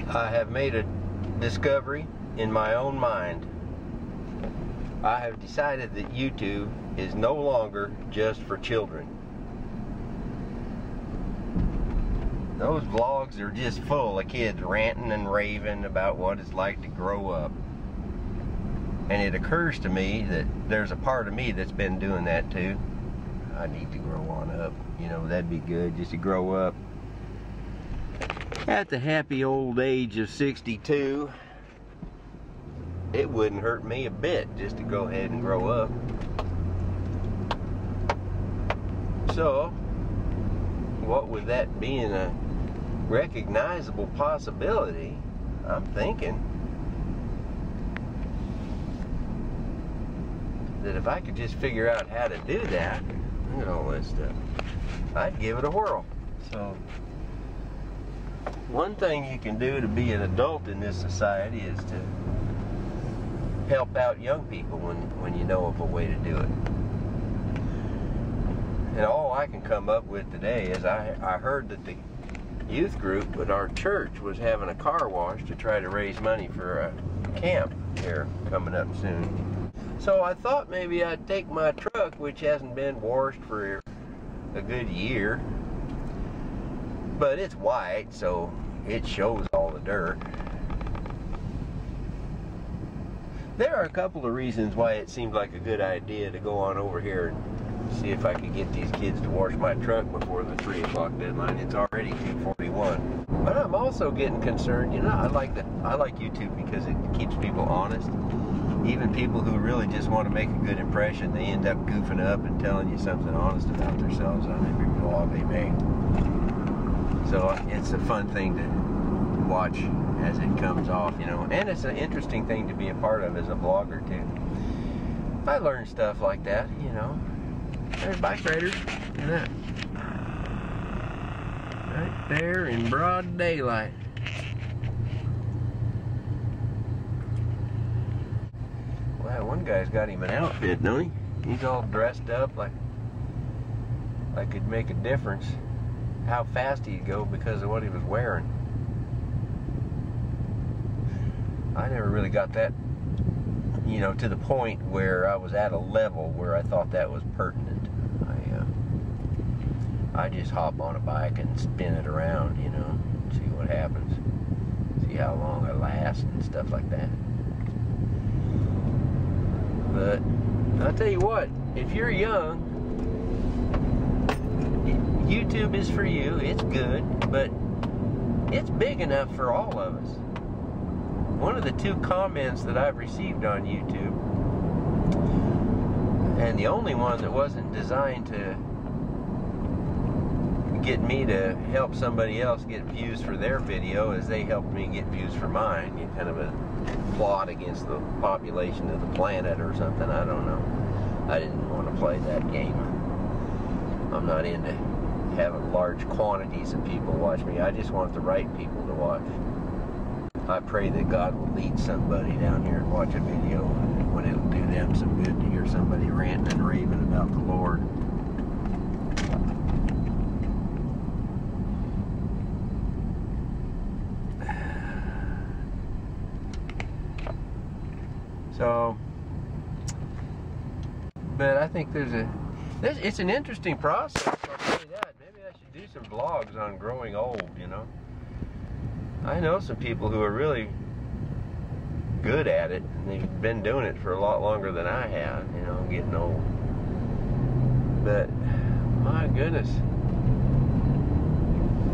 I have made a discovery in my own mind. I have decided that YouTube is no longer just for children. Those vlogs are just full of kids ranting and raving about what it's like to grow up. And it occurs to me that there's a part of me that's been doing that too. I need to grow on up. You know, that'd be good, just to grow up. At the happy old age of 62, it wouldn't hurt me a bit just to go ahead and grow up. So, what with that being a recognizable possibility, I'm thinking that if I could just figure out how to do that, look at all that stuff, I'd give it a whirl. So, one thing you can do to be an adult in this society is to help out young people when you know of a way to do it. And all I can come up with today is I heard that the youth group at our church was having a car wash to try to raise money for a camp here coming up soon. So I thought maybe I'd take my truck, which hasn't been washed for a good year, but it's white, so it shows all the dirt. There are a couple of reasons why it seemed like a good idea to go on over here and see if I could get these kids to wash my truck before the 3 o'clock deadline. It's already 2:41. But I'm also getting concerned, you know, I like YouTube because it keeps people honest. Even people who really just want to make a good impression, they end up goofing up and telling you something honest about themselves on every vlog they make. So it's a fun thing to watch as it comes off, you know. And it's an interesting thing to be a part of as a vlogger too. I learn stuff like that, you know. There's bike riders. Look at that. Right there in broad daylight. Wow, one guy's got him an outfit, don't he? He's all dressed up like it'd make a difference how fast he'd go because of what he was wearing. I never really got that, you know, to the point where I was at a level where I thought that was pertinent. I just hop on a bike and spin it around, you know, see what happens, see how long I last and stuff like that. But I'll tell you what, if you're young, YouTube is for you. It's good, but it's big enough for all of us. One of the 2 comments that I've received on YouTube, and the only one that wasn't designed to get me to help somebody else get views for their video, as they helped me get views for mine. You kind of a plot against the population of the planet or something. I don't know. I didn't want to play that game. I'm not into having large quantities of people watch me. I just want the right people to watch. I pray that God will lead somebody down here and watch a video when it'll do them some good to hear somebody ranting and raving about the Lord. So, but I think it's an interesting process, I'll tell you that. Maybe I should do some vlogs on growing old, you know. I know some people who are really good at it, and they've been doing it for a lot longer than I have, you know, getting old. But, my goodness,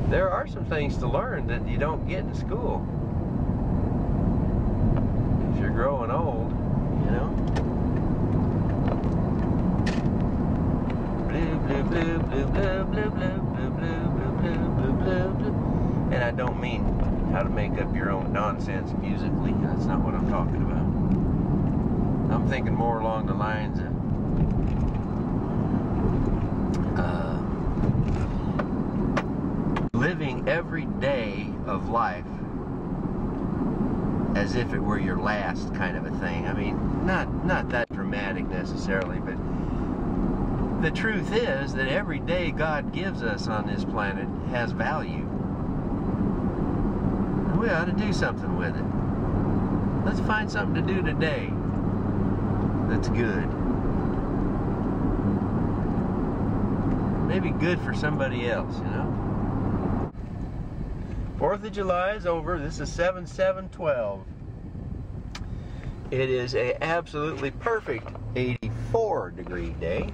there are some things to learn that you don't get in school. If you're growing old, you know. Blue, blue, blue, blue, blue, blue, blue, blue, blue, blue, blue, blue, blue. And I don't mean how to make up your own nonsense musically. That's not what I'm talking about. I'm thinking more along the lines of living every day of life as if it were your last, kind of a thing. I mean, not that dramatic necessarily, but the truth is that every day God gives us on this planet has value. We ought to do something with it. Let's find something to do today that's good. Maybe good for somebody else, you know? 4th of July is over. This is 7/7/12. It is a absolutely perfect 84-degree day.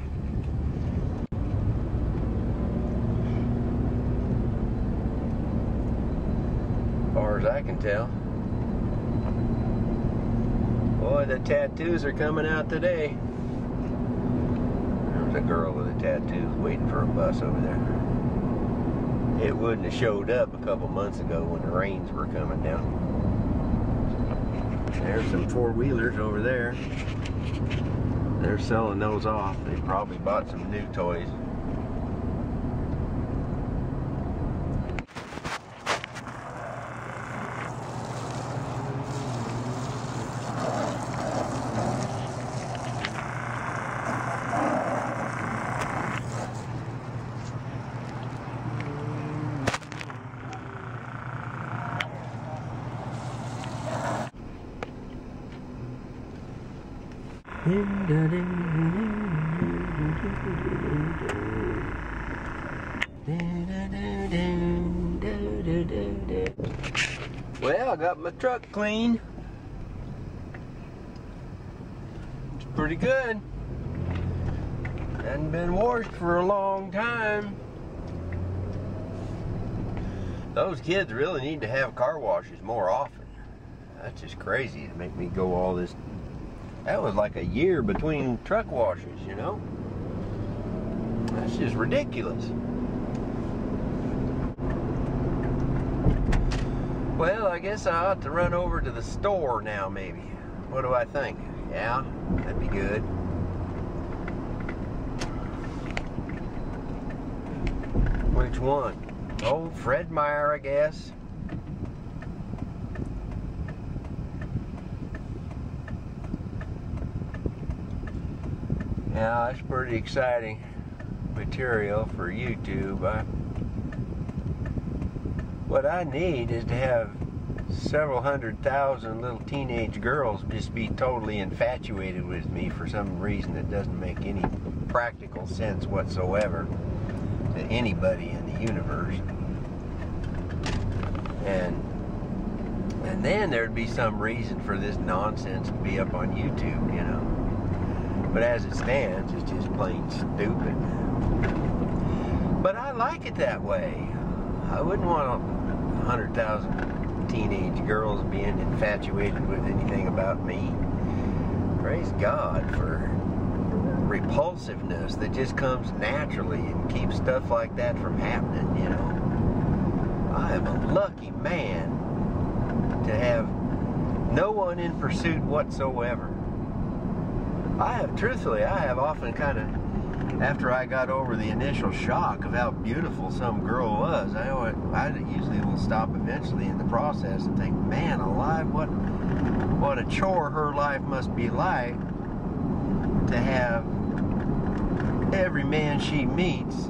As far as I can tell. Boy, the tattoos are coming out today. There's a girl with a tattoo waiting for a bus over there. It wouldn't have showed up a couple months ago when the rains were coming down. There's some four-wheelers over there. They're selling those off. They probably bought some new toys. Well, I got my truck clean. It's pretty good. Hadn't been washed for a long time. Those kids really need to have car washes more often. That's just crazy to make me go all this. That was like a year between truck washes, you know? That's just ridiculous. Well, I guess I ought to run over to the store now, maybe. What do I think? Yeah, that'd be good. Which one? Oh, Fred Meyer, I guess. Yeah, that's pretty exciting material for YouTube. What I need is to have several 100,000 little teenage girls just be totally infatuated with me for some reason that doesn't make any practical sense whatsoever to anybody in the universe. And then there'd be some reason for this nonsense to be up on YouTube, you know. But as it stands, it's just plain stupid. But I like it that way. I wouldn't want 100,000 teenage girls being infatuated with anything about me. Praise God for repulsiveness that just comes naturally and keeps stuff like that from happening, you know. I am a lucky man to have no one in pursuit whatsoever. Truthfully, I have often kind of, after I got over the initial shock of how beautiful some girl was, I usually will stop eventually in the process and think, man alive, what a chore her life must be like to have every man she meets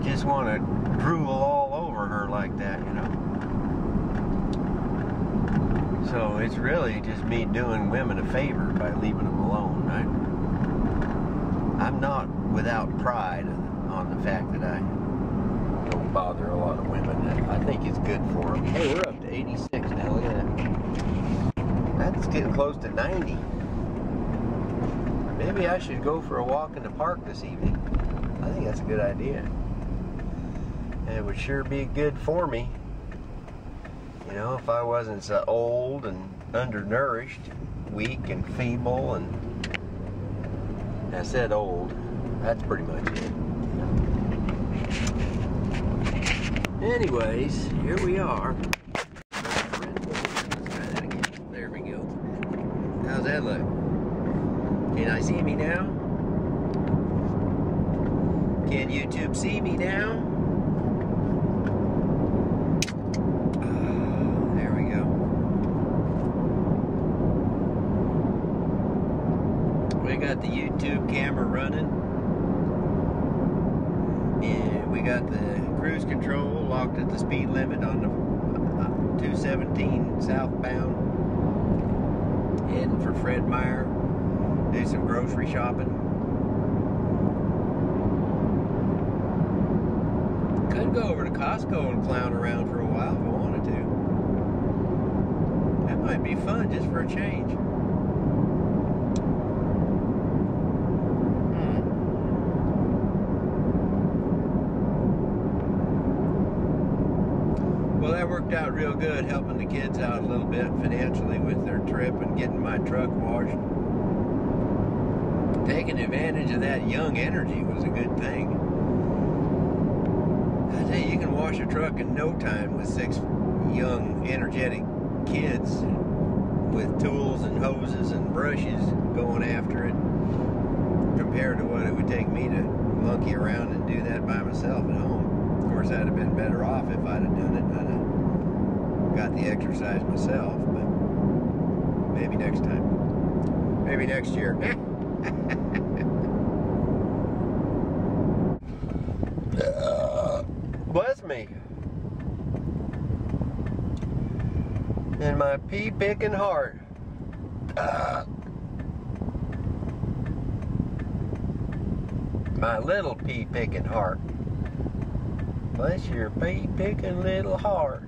just want to drool all over her like that, you know. So it's really just me doing women a favor by leaving them alone, right? I'm not without pride on the fact that I don't bother a lot of women. I think it's good for them. Hey, we're up to 86 now. Look at that. That's getting close to 90. Maybe I should go for a walk in the park this evening. I think that's a good idea. And it would sure be good for me. You know, if I wasn't so old and undernourished, weak and feeble, and I said old, that's pretty much it. Anyways, here we are. Let's try that again. There we go. How's that look? Can I see me now? Can YouTube see me now? Got the YouTube camera running, and we got the cruise control locked at the speed limit on the 217 southbound, heading for Fred Meyer, do some grocery shopping. Could go over to Costco and clown around for a while if I wanted to. That might be fun just for a change. Well, that worked out real good, helping the kids out a little bit financially with their trip and getting my truck washed. Taking advantage of that young energy was a good thing. I tell you, you can wash a truck in no time with 6 young, energetic kids with tools and hoses and brushes going after it, compared to what it would take me to monkey around and do that by myself at home. Of course, I'd have been better off if I'd have done it. I'd have got the exercise myself, but maybe next time. Maybe next year. Bless me. And my pea-picking heart. My little pea-picking heart. Bless your pea-picking little heart.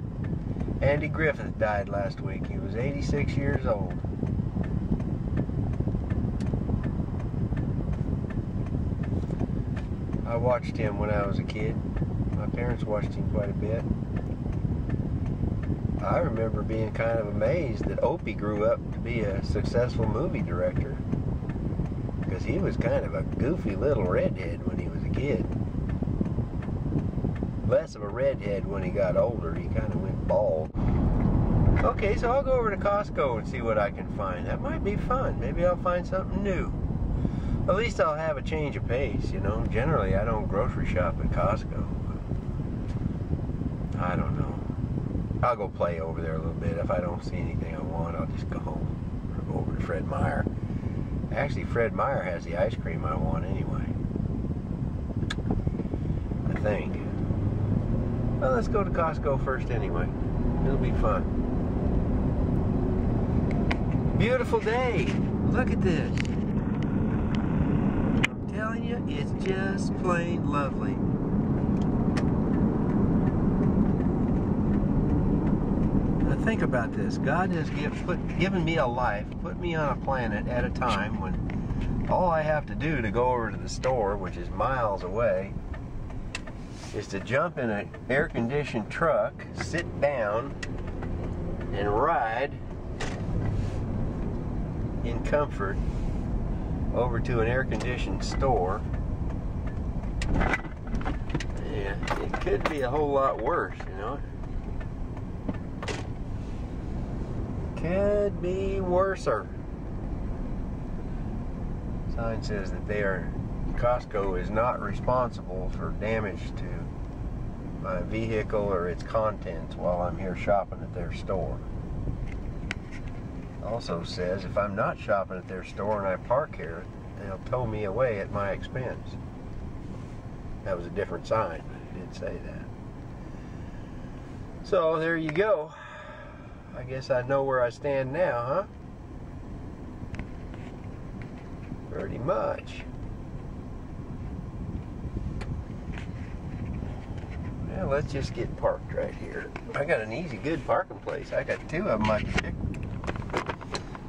Andy Griffith died last week. He was 86 years old. I watched him when I was a kid. My parents watched him quite a bit. I remember being kind of amazed that Opie grew up to be a successful movie director, because he was kind of a goofy little redhead when he was a kid. Less of a redhead when he got older. He kind of went bald. Okay, so I'll go over to Costco and see what I can find. That might be fun. Maybe I'll find something new. At least I'll have a change of pace, you know. Generally, I don't grocery shop at Costco. I don't know. I'll go play over there a little bit. If I don't see anything I want, I'll just go home or go over to Fred Meyer. Actually, Fred Meyer has the ice cream I want anyway, I think. Well, let's go to Costco first anyway. It'll be fun. Beautiful day. Look at this. I'm telling you, it's just plain lovely. Now think about this. God has given me a life, put me on a planet at a time when all I have to do to go over to the store, which is miles away, is to jump in an air-conditioned truck, sit down, and ride in comfort over to an air-conditioned store. Yeah, it could be a whole lot worse, you know. Could be worser. Sign says that Costco is not responsible for damage to my vehicle or its contents while I'm here shopping at their store. Also says if I'm not shopping at their store and I park here, they'll tow me away at my expense. That was a different sign, but it did say that. So there you go. I guess I know where I stand now, huh? Pretty much. Well, let's just get parked right here. I got an easy, good parking place. I got 2 of them I can pick.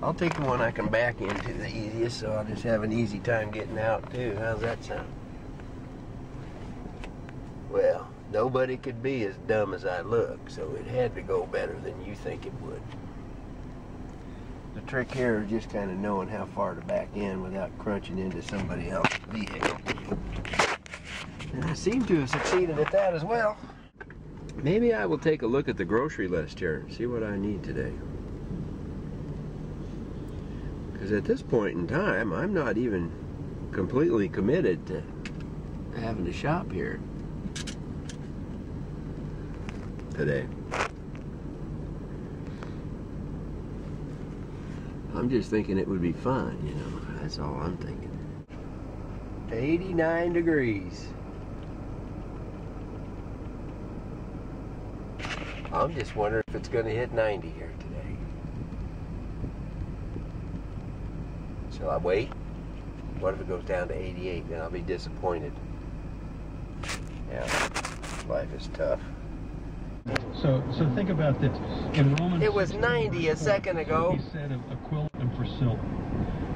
I'll take the one I can back into the easiest, so I'll just have an easy time getting out too. How's that sound? Well, nobody could be as dumb as I look, so it had to go better than you think it would. The trick here is just kind of knowing how far to back in without crunching into somebody else's vehicle. And I seem to have succeeded at that as well. Maybe I will take a look at the grocery list here and see what I need today. Because at this point in time, I'm not even completely committed to having to shop here today. I'm just thinking it would be fun, you know. That's all I'm thinking. 89 degrees. I'm just wondering if it's going to hit 90 here today. Shall I wait? What if it goes down to 88? Then I'll be disappointed. Yeah, life is tough. So think about this. In Romans, it was 90 a second ago. He said of Aquila and Priscilla,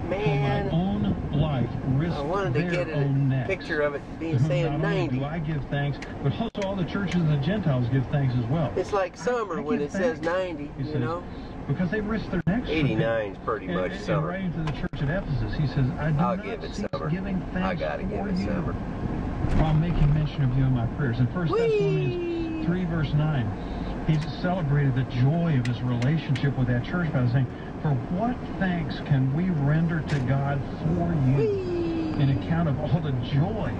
man, for my own life, risk I wanted to get a picture of it being saying 90. Do I give thanks, but also all the churches of the Gentiles give thanks as well. It's like summer when it says 90, he says, you know? Because they risk their necks. 89 is pretty much summer. And writing to the church at Ephesus, he says, I'll give it summer. Giving thanks I gotta give it summer. While making mention of you in my prayers. In 1 Thessalonians 3 verse 9, he celebrated the joy of his relationship with that church by saying, for what thanks can we render to God for you in account of all the joy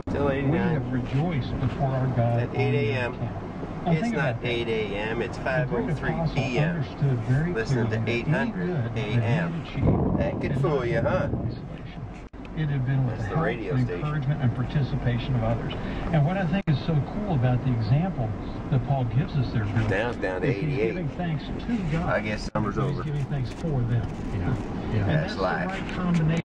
Till 89. we have rejoiced before our God at 8 a.m. It's not 8 a.m., it's 5:03 p.m. Listen to 800 a.m. That could fool you, huh? It had been with the help and encouragement and participation of others. And what I think is so cool about the example that Paul gives us there, Bill, now it's down to 88. He's giving thanks to God. I guess summer's over. He's giving thanks for them. Yeah, that's life. The right combination.